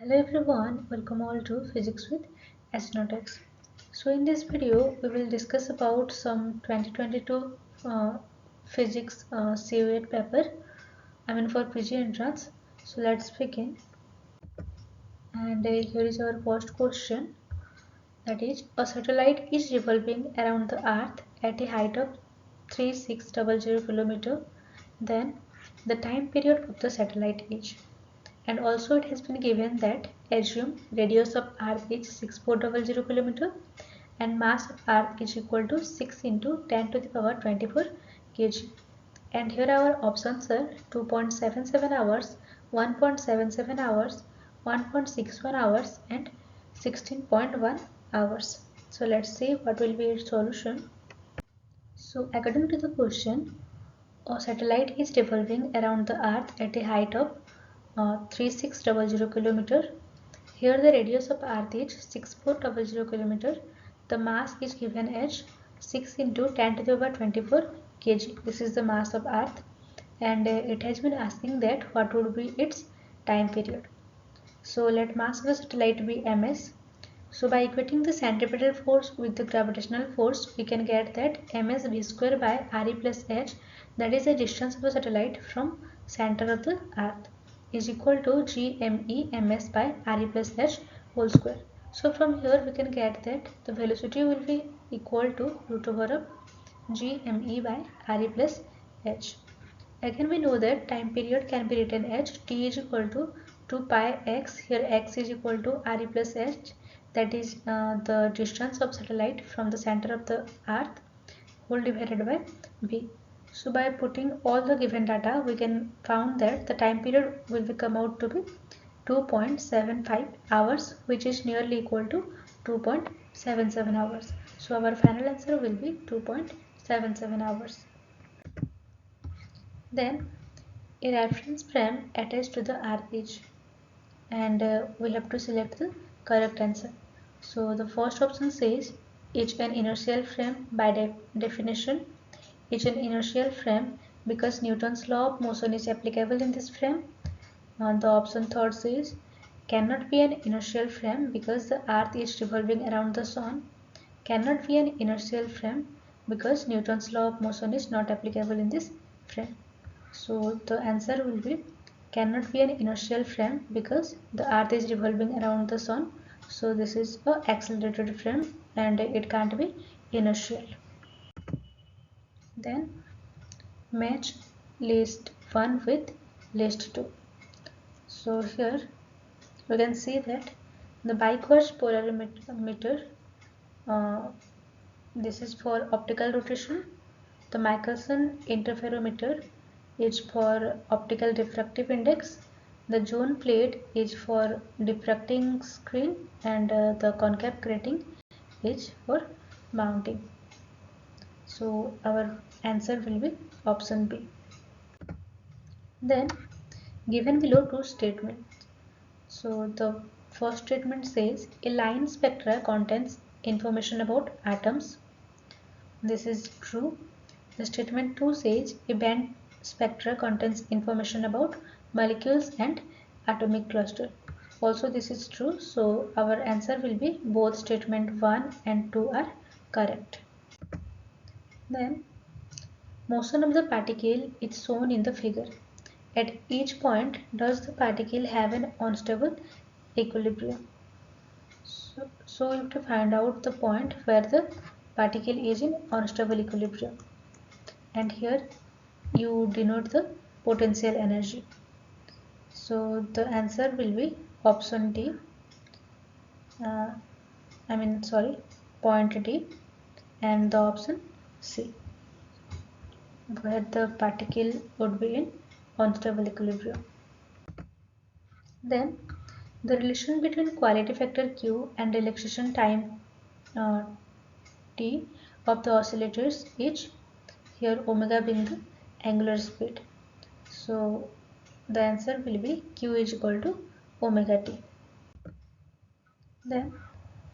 Hello everyone, welcome all to Physics with Astronautics. So in this video, we will discuss about some 2022 physics cuet paper. For PG entrance. So let's begin. And here is our first question. That is, a satellite is revolving around the Earth at a height of 3600 km. Then the time period of the satellite is. And also it has been given that assume radius of Earth is 6400 km and mass of Earth is equal to 6 into 10 to the power 24 kg. And here our options are 2.77 hours, 1.77 hours, 1.61 hours and 16.1 hours. So let's see what will be its solution. So according to the question, a satellite is revolving around the Earth at a height of 3600 km. Here the radius of Earth is 6400 km. The mass is given as 6 into 10 to the power 24 kg. This is the mass of Earth, and it has been asking that what would be its time period. So let mass of the satellite be ms. So by equating the centripetal force with the gravitational force, we can get that ms v square by re plus h, that is the distance of the satellite from center of the Earth, is equal to gme ms by re plus h whole square. So from here we can get that the velocity will be equal to root over of gme by re plus h. Again we know that time period can be written as t is equal to 2 pi x, here x is equal to re plus h, that is the distance of satellite from the center of the Earth whole divided by b. So by putting all the given data, we can found that the time period will come out to be 2.75 hours, which is nearly equal to 2.77 hours. So our final answer will be 2.77 hours. Then a reference frame attached to the Earth is, and we have to select the correct answer. So the first option says it's an inertial frame. By definition, it's an inertial frame because Newton's law of motion is applicable in this frame. And the option third says cannot be an inertial frame because the Earth is revolving around the Sun. Cannot be an inertial frame because Newton's law of motion is not applicable in this frame. So the answer will be cannot be an inertial frame because the Earth is revolving around the Sun. So this is a accelerated frame and it can't be inertial. Then match list 1 with list 2. So here we can see that the biquartz polarimeter, this is for optical rotation. The Michelson interferometer is for optical diffractive index. The Jones plate is for diffracting screen, and the concave grating is for mounting. So our answer will be option B. Then given below two statements. So the first statement says a line spectra contains information about atoms. This is true. The statement 2 says a band spectra contains information about molecules and atomic cluster. Also this is true. So our answer will be both statement 1 and 2 are correct. Then motion of the particle is shown in the figure. At each point, does the particle have an unstable equilibrium? So you have to find out the point where the particle is in unstable equilibrium. And here you denote the potential energy. So the answer will be option D. Point D, and the option C, where the particle would be in unstable equilibrium. Then the relation between quality factor Q and relaxation time T of the oscillators is, here omega being the angular speed. So the answer will be Q is equal to omega t. Then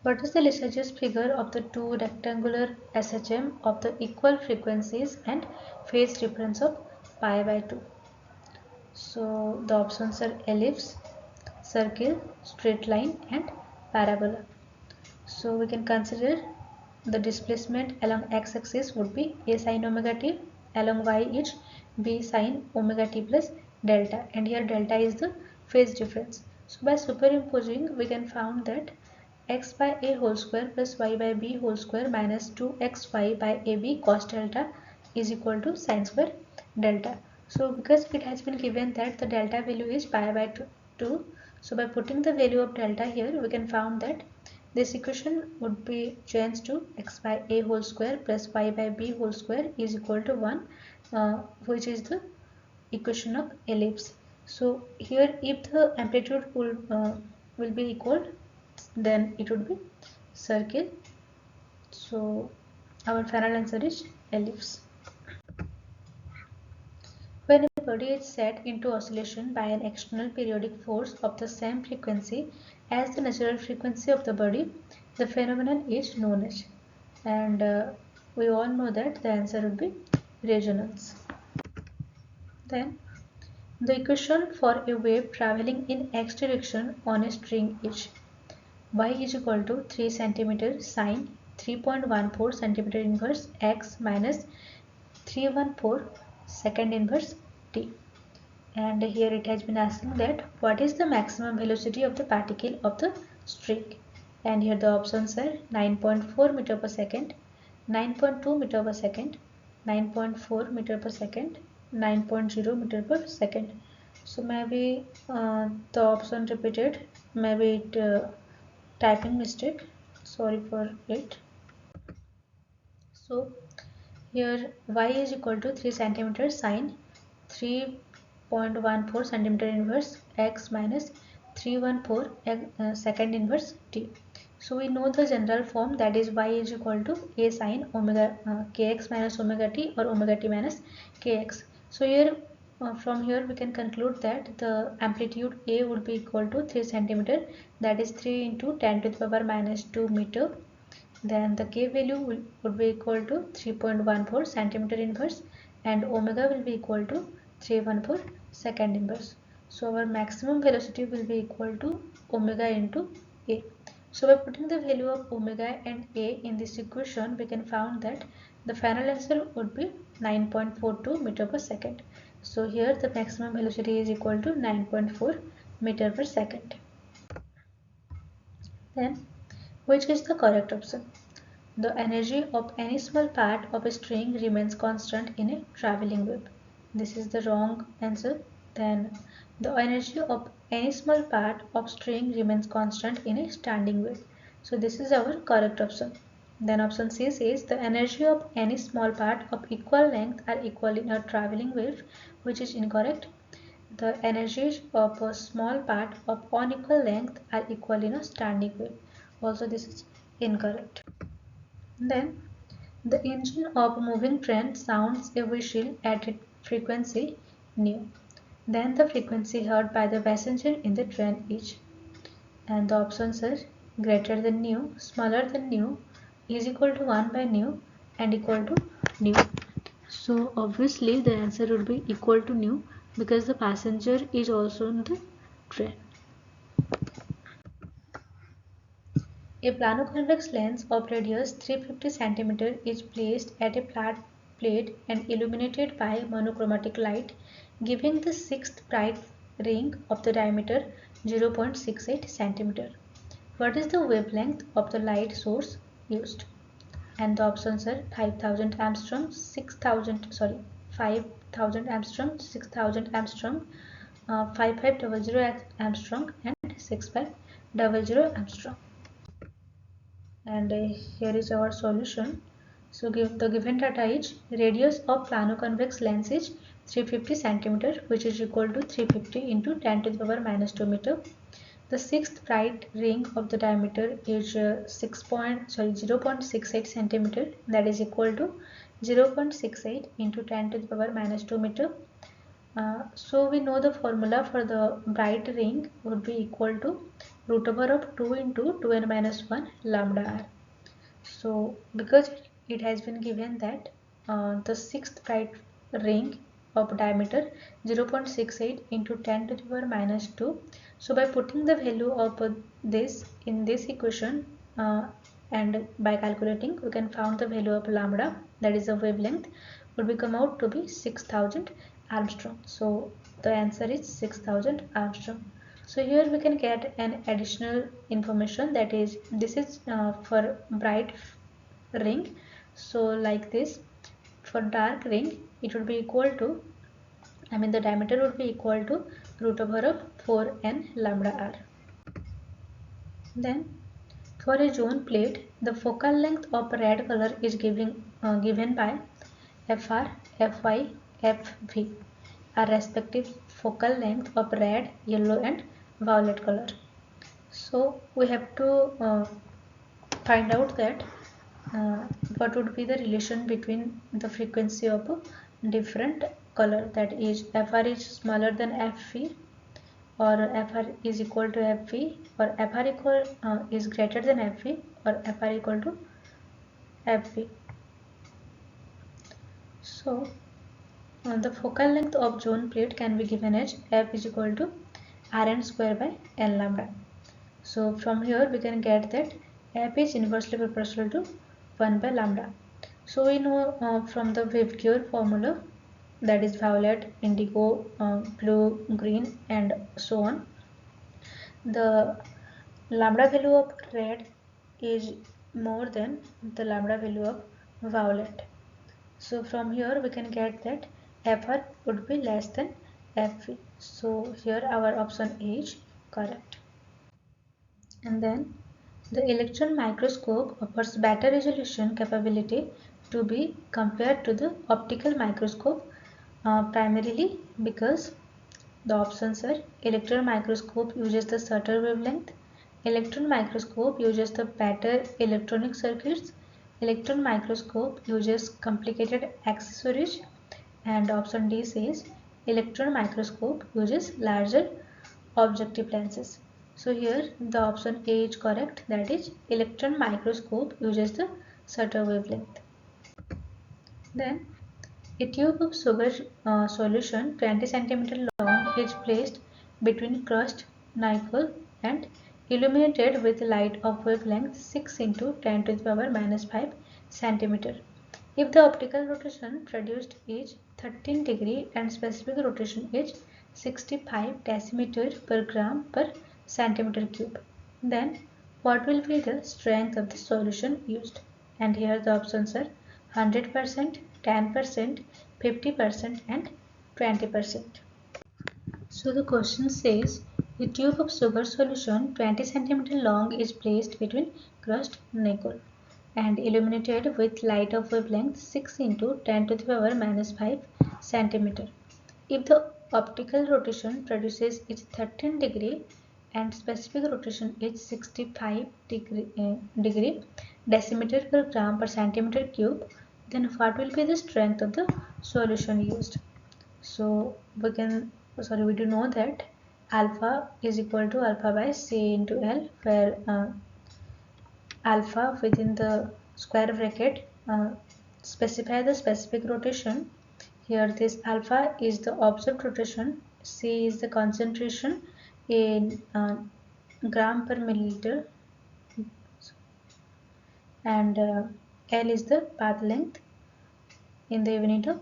what is the Lissajous figure of the two rectangular SHM of the equal frequencies and phase difference of pi by 2? So the options are ellipse, circle, straight line and parabola. So we can consider the displacement along x-axis would be a sin omega t, along y is b sin omega t plus delta, and here delta is the phase difference. So by superimposing we can find that x by a whole square plus y by b whole square minus 2xy by ab cos delta is equal to sin square delta. So because it has been given that the delta value is pi by 2, so by putting the value of delta here we can find that this equation would be changed to x by a whole square plus y by b whole square is equal to 1, which is the equation of ellipse. So here if the amplitude will be equal, then it would be circle. So our final answer is ellipse. When a body is set into oscillation by an external periodic force of the same frequency as the natural frequency of the body, the phenomenon is known as, and we all know that the answer would be resonance. Then the equation for a wave traveling in x direction on a string is y is equal to 3 cm sine 3.14 cm inverse x minus 314 second inverse t. And here it has been asking that what is the maximum velocity of the particle of the string, and here the options are 9.4 meter per second, 9.2 meter per second, 9.4 meter per second, 9.0 meter per second. So maybe the option repeated, maybe it typing mistake, sorry for it. So here y is equal to 3 cm sine 3.14 cm inverse x minus 314 second inverse t. So we know the general form, that is y is equal to a sine omega kx minus omega t or omega t minus kx. So here from here we can conclude that the amplitude a would be equal to 3 cm, that is 3 into 10 to the power minus 2 meter. Then the k value would be equal to 3.14 centimeter inverse, and omega will be equal to 314 second inverse. So our maximum velocity will be equal to omega into a. So by putting the value of omega and a in this equation, we can find that the final answer would be 9.42 meter per second. So here the maximum velocity is equal to 9.4 meter per second. Then which is the correct option? The energy of any small part of a string remains constant in a traveling wave. This is the wrong answer. Then the energy of any small part of string remains constant in a standing wave. So this is our correct option. Then option C says the energy of any small part of equal length are equal in a traveling wave, which is incorrect. The energies of a small part of unequal length are equal in a standing wave. Also this is incorrect. Then the engine of a moving train sounds a whistle at a frequency nu. Then the frequency heard by the passenger in the train is, and the options are greater than nu, smaller than nu, is equal to 1 by nu, and equal to nu. So obviously the answer would be equal to nu, because the passenger is also in the train. A plano-convex lens of radius 350 cm is placed at a flat plate and illuminated by monochromatic light, giving the sixth bright ring of the diameter 0.68 cm. What is the wavelength of the light source used? And the options are 5000 Armstrong, 5000 Armstrong, 6000 Armstrong, 5500 Armstrong, and 6500 Armstrong. And here is our solution. So the given data is radius of plano-convex lens is 350 cm, which is equal to 350 into 10 to the power minus 2 meter. The sixth bright ring of the diameter is 0.68 cm, that is equal to 0.68 into 10 to the power minus 2 meter. So we know the formula for the bright ring would be equal to root over of 2 into 2n minus 1 lambda r. So because it has been given that the sixth bright ring of diameter 0.68 into 10 to the power minus 2. So by putting the value of this in this equation and by calculating, we can find the value of lambda, that is the wavelength, would become out to be 6000 Armstrong. So the answer is 6000 Armstrong. So here we can get an additional information, that is this is for bright ring. So like this, for dark ring it would be equal to, the diameter would be equal to root over of 4n lambda r. Then for a zone plate, the focal length of red color is given by Fr, Fy, Fv, are respective focal length of red, yellow and violet color. So we have to find out that what would be the relation between the frequency of a different color, that is Fr is smaller than Fv, or Fr is equal to Fv, or Fr is greater than Fv, or Fr equal to Fv. So the focal length of zone plate can be given as F is equal to Rn square by n lambda. So from here we can get that F is inversely proportional to 1 by lambda. So we know from the Wave formula, that is violet, indigo, blue, green and so on, the lambda value of red is more than the lambda value of violet. So from here we can get that Fr would be less than Fv. So here our option A is correct. And then the electron microscope offers better resolution capability to be compared to the optical microscope, primarily because the options are: electron microscope uses the shorter wavelength, electron microscope uses the better electronic circuits, electron microscope uses complicated accessories, and option D says electron microscope uses larger objective lenses. So here the option A is correct, that is electron microscope uses the shorter wavelength. Then a tube of sugar solution 20 cm long is placed between crushed nickel and illuminated with light of wavelength 6 into 10 to the power minus 5 cm. If the optical rotation produced is 13 degree and specific rotation is 65 decimeter per gram per centimeter cube, then what will be the strength of the solution used? And here the options are 100%, 10%, 50% and 20%. So the question says a tube of sugar solution 20 cm long is placed between crushed nickel and illuminated with light of wavelength 6 into 10 to the power minus 5 cm. If the optical rotation produces is 13 degree and specific rotation is 65 degree decimeter per gram per centimeter cube, then what will be the strength of the solution used? So we do know that alpha is equal to alpha by C into L, where alpha within the square bracket specify the specific rotation. Here this alpha is the observed rotation, C is the concentration in gram per milliliter, and L is the path length in the unit of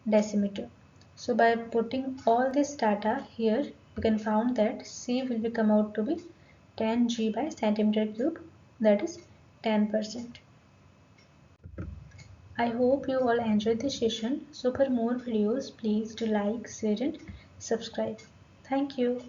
decimeter. So by putting all this data here, you can find that C will come out to be 10 G by centimeter cube, that is 10%. I hope you all enjoyed this session. So for more videos, please do like, share and subscribe. Thank you.